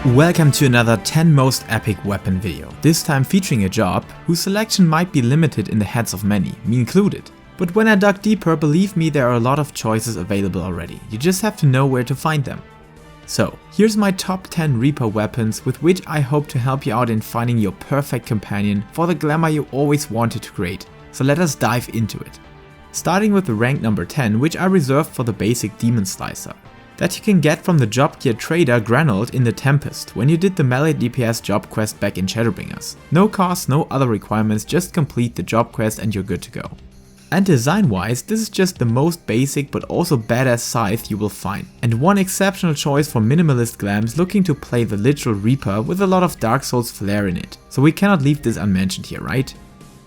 Welcome to another 10 most epic weapon video, this time featuring a job whose selection might be limited in the heads of many, me included. But when I dug deeper, believe me, there are a lot of choices available already, you just have to know where to find them. So, here's my top 10 Reaper weapons with which I hope to help you out in finding your perfect companion for the glamour you always wanted to create, so let us dive into it. Starting with the rank number 10, which I reserved for the basic Demon Slicer, that you can get from the job gear trader Granold in the Tempest when you did the melee DPS job quest back in Shadowbringers. No cost, no other requirements, just complete the job quest and you're good to go. And design wise, this is just the most basic but also badass scythe you will find, and one exceptional choice for minimalist glams looking to play the literal Reaper with a lot of Dark Souls flair in it, so we cannot leave this unmentioned here, right?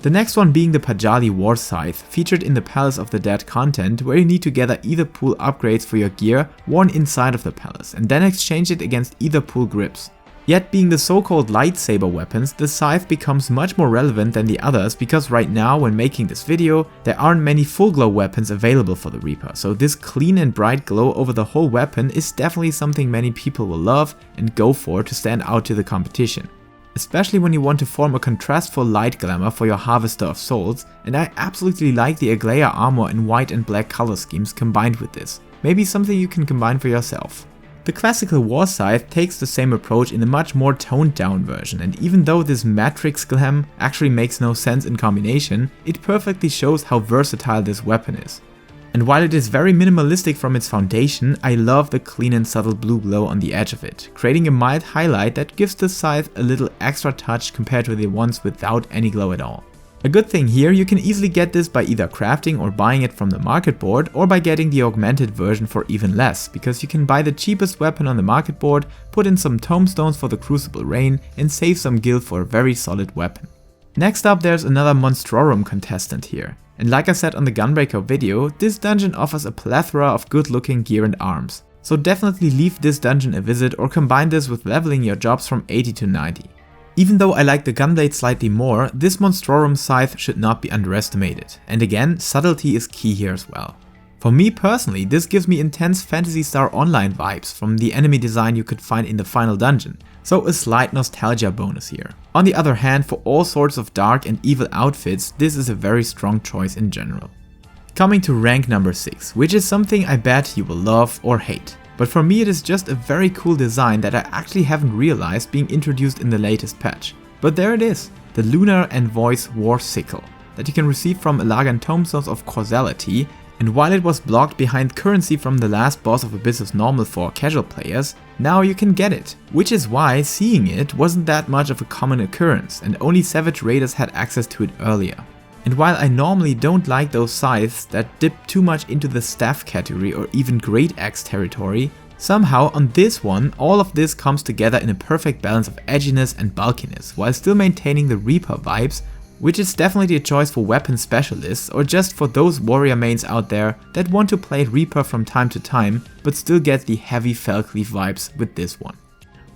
The next one being the Paja War Scythe, featured in the Palace of the Dead content, where you need to gather either pool upgrades for your gear worn inside of the palace and then exchange it against either pool grips. Yet being the so-called lightsaber weapons, the scythe becomes much more relevant than the others because right now when making this video, there aren't many full glow weapons available for the Reaper, so this clean and bright glow over the whole weapon is definitely something many people will love and go for to stand out to the competition. Especially when you want to form a contrastful light glamour for your Harvester of Souls, and I absolutely like the Aglaia armor in white and black color schemes combined with this. Maybe something you can combine for yourself. The classical War Scythe takes the same approach in a much more toned down version, and even though this Matrix glam actually makes no sense in combination, it perfectly shows how versatile this weapon is. And while it is very minimalistic from its foundation, I love the clean and subtle blue glow on the edge of it, creating a mild highlight that gives the scythe a little extra touch compared to the ones without any glow at all. A good thing here, you can easily get this by either crafting or buying it from the market board, or by getting the augmented version for even less, because you can buy the cheapest weapon on the market board, put in some tomestones for the Crucible Rain, and save some gil for a very solid weapon. Next up, there's another Monsterum contestant here. And like I said on the Gunbreaker video, this dungeon offers a plethora of good looking gear and arms. So definitely leave this dungeon a visit or combine this with leveling your jobs from 80 to 90. Even though I like the Gunblade slightly more, this Monsterum Scythe should not be underestimated. And again, subtlety is key here as well. For me personally, this gives me intense Phantasy Star Online vibes from the enemy design you could find in the final dungeon, so a slight nostalgia bonus here. On the other hand, for all sorts of dark and evil outfits, this is a very strong choice in general. Coming to rank number 6, which is something I bet you will love or hate. But for me it is just a very cool design that I actually haven't realized being introduced in the latest patch. But there it is, the Lunar War Sickle, that you can receive from Elagan Tomestones of Causality. And while it was blocked behind currency from the last boss of Abyss's Normal for casual players, now you can get it, which is why seeing it wasn't that much of a common occurrence and only Savage Raiders had access to it earlier. And while I normally don't like those scythes that dip too much into the staff category or even Great Axe territory, somehow on this one all of this comes together in a perfect balance of edginess and bulkiness while still maintaining the Reaper vibes, which is definitely a choice for weapon specialists or just for those warrior mains out there that want to play Reaper from time to time but still get the heavy Felcleave vibes with this one.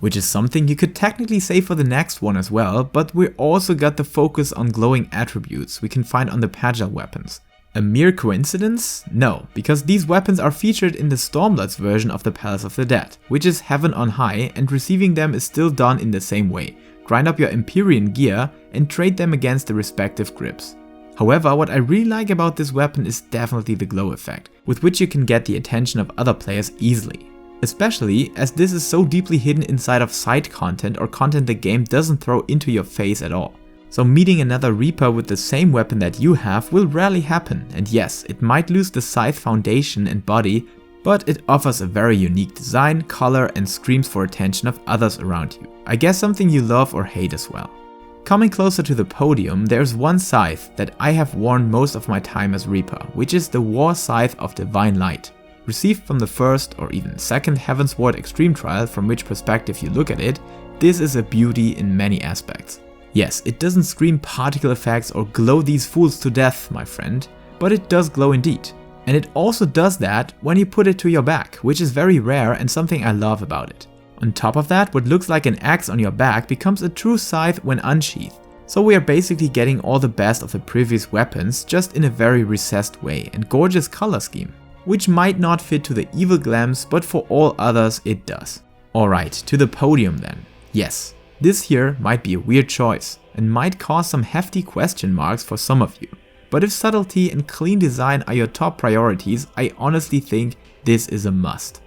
Which is something you could technically say for the next one as well, but we also got the focus on glowing attributes we can find on the Paja weapons. A mere coincidence? No, because these weapons are featured in the Stormblood's version of the Palace of the Dead, which is heaven on high, and receiving them is still done in the same way. Grind up your Empyrean gear and trade them against the respective grips. However, what I really like about this weapon is definitely the glow effect, with which you can get the attention of other players easily. Especially as this is so deeply hidden inside of side content or content the game doesn't throw into your face at all. So meeting another Reaper with the same weapon that you have will rarely happen, and yes, it might lose the scythe foundation and body, but it offers a very unique design, color and screams for attention of others around you. I guess something you love or hate as well. Coming closer to the podium, there's one scythe that I have worn most of my time as Reaper, which is the War Scythe of Divine Light. Received from the first or even second Heavensward Extreme Trial, from which perspective you look at it, this is a beauty in many aspects. Yes, it doesn't scream particle effects or glow these fools to death, my friend, but it does glow indeed. And it also does that when you put it to your back, which is very rare and something I love about it. On top of that, what looks like an axe on your back becomes a true scythe when unsheathed. So we are basically getting all the best of the previous weapons, just in a very recessed way and gorgeous color scheme, which might not fit to the evil glams, but for all others it does. Alright, to the podium then. Yes, this here might be a weird choice and might cause some hefty question marks for some of you. But if subtlety and clean design are your top priorities, I honestly think this is a must.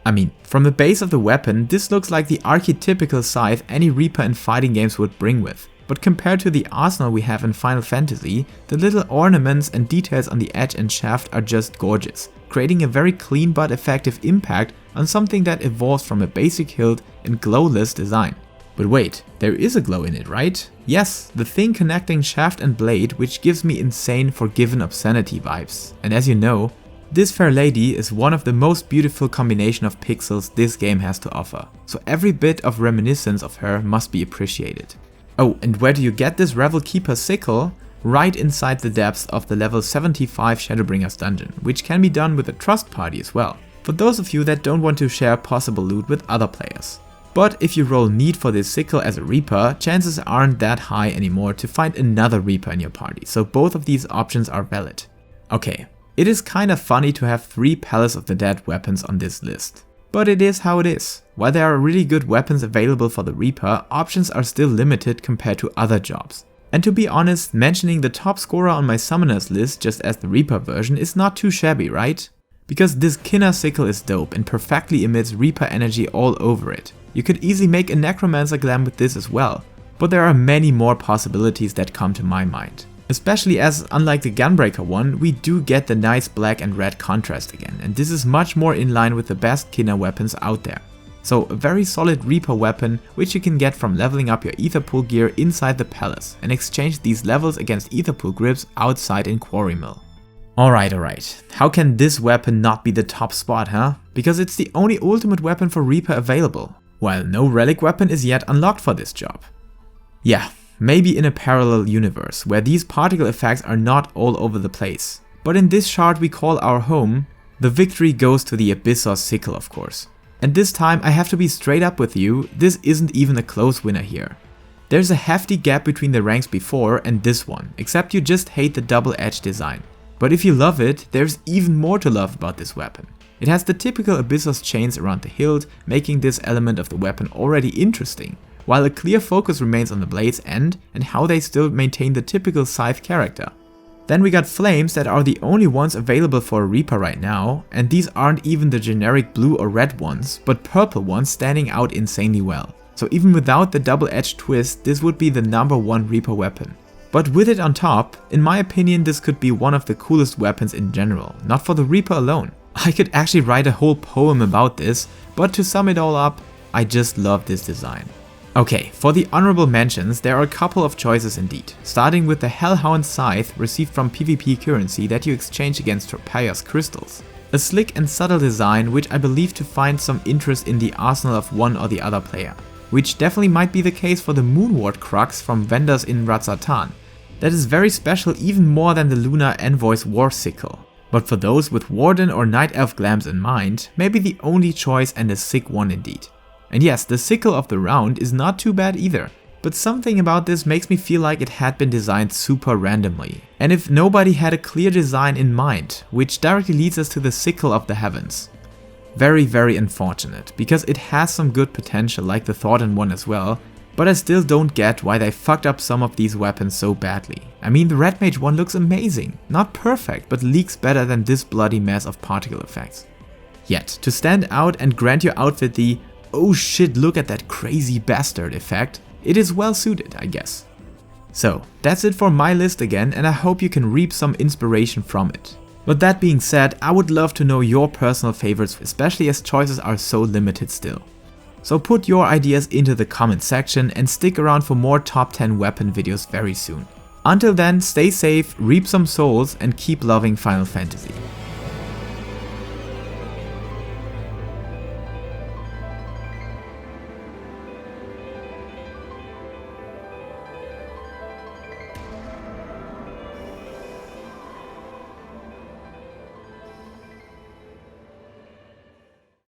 I mean, from the base of the weapon, this looks like the archetypical scythe any Reaper in fighting games would bring with. But compared to the arsenal we have in Final Fantasy, the little ornaments and details on the edge and shaft are just gorgeous, creating a very clean but effective impact on something that evolves from a basic hilt and glowless design. But wait, there is a glow in it, right? Yes, the thing connecting shaft and blade, which gives me insane Forgiven Obscenity vibes. And as you know, this fair lady is one of the most beautiful combination of pixels this game has to offer, so every bit of reminiscence of her must be appreciated. Oh, and where do you get this Revel Keeper Sickle? Right inside the depths of the level 75 Shadowbringers dungeon, which can be done with a trust party as well, for those of you that don't want to share possible loot with other players. But if you roll need for this sickle as a Reaper, chances aren't that high anymore to find another Reaper in your party, so both of these options are valid. Okay, it is kinda funny to have 3 Palace of the Dead weapons on this list. But it is how it is. While there are really good weapons available for the Reaper, options are still limited compared to other jobs. And to be honest, mentioning the top scorer on my summoners list just as the Reaper version is not too shabby, right? Because this Kinna Sickle is dope and perfectly emits Reaper energy all over it. You could easily make a Necromancer Glam with this as well, but there are many more possibilities that come to my mind. Especially as, unlike the Gunbreaker one, we do get the nice black and red contrast again, and this is much more in line with the best Kinna weapons out there. So a very solid Reaper weapon, which you can get from leveling up your Etherpool gear inside the palace, and exchange these levels against Etherpool grips outside in Quarry Mill. Alright, how can this weapon not be the top spot, huh? Because it's the only ultimate weapon for Reaper available, while no relic weapon is yet unlocked for this job. Yeah, maybe in a parallel universe, where these particle effects are not all over the place. But in this shard we call our home, the victory goes to the Abyssos Sickle, of course. And this time I have to be straight up with you, this isn't even a close winner here. There's a hefty gap between the ranks before and this one, except you just hate the double-edged design. But if you love it, there's even more to love about this weapon. It has the typical Abyssos chains around the hilt, making this element of the weapon already interesting, while a clear focus remains on the blade's end and how they still maintain the typical scythe character. Then we got flames that are the only ones available for a Reaper right now, and these aren't even the generic blue or red ones, but purple ones standing out insanely well. So even without the double-edged twist, this would be the #1 Reaper weapon. But with it on top, in my opinion this could be one of the coolest weapons in general, not for the Reaper alone. I could actually write a whole poem about this, but to sum it all up, I just love this design. Okay, for the honorable mentions there are a couple of choices indeed, starting with the Hellhound Scythe received from PvP currency that you exchange against Paja's crystals. A slick and subtle design which I believe to find some interest in the arsenal of one or the other player. Which definitely might be the case for the Moonward Crux from vendors in Razzatan. That is very special, even more than the Lunar War Sickle. But for those with Warden or Night Elf glams in mind, maybe the only choice and a sick one indeed. And yes, the Sickle of the Round is not too bad either, but something about this makes me feel like it had been designed super randomly. And if nobody had a clear design in mind, which directly leads us to the Sickle of the Heavens. Very unfortunate, because it has some good potential like the Thornton one as well, but I still don't get why they fucked up some of these weapons so badly. I mean, the Red Mage one looks amazing, not perfect, but leaks better than this bloody mess of particle effects. Yet, to stand out and grant your outfit the "oh shit, look at that crazy bastard" effect, it is well suited, I guess. So, that's it for my list again, and I hope you can reap some inspiration from it. But that being said, I would love to know your personal favorites, especially as choices are so limited still. So put your ideas into the comment section and stick around for more top 10 weapon videos very soon. Until then, stay safe, reap some souls, and keep loving Final Fantasy.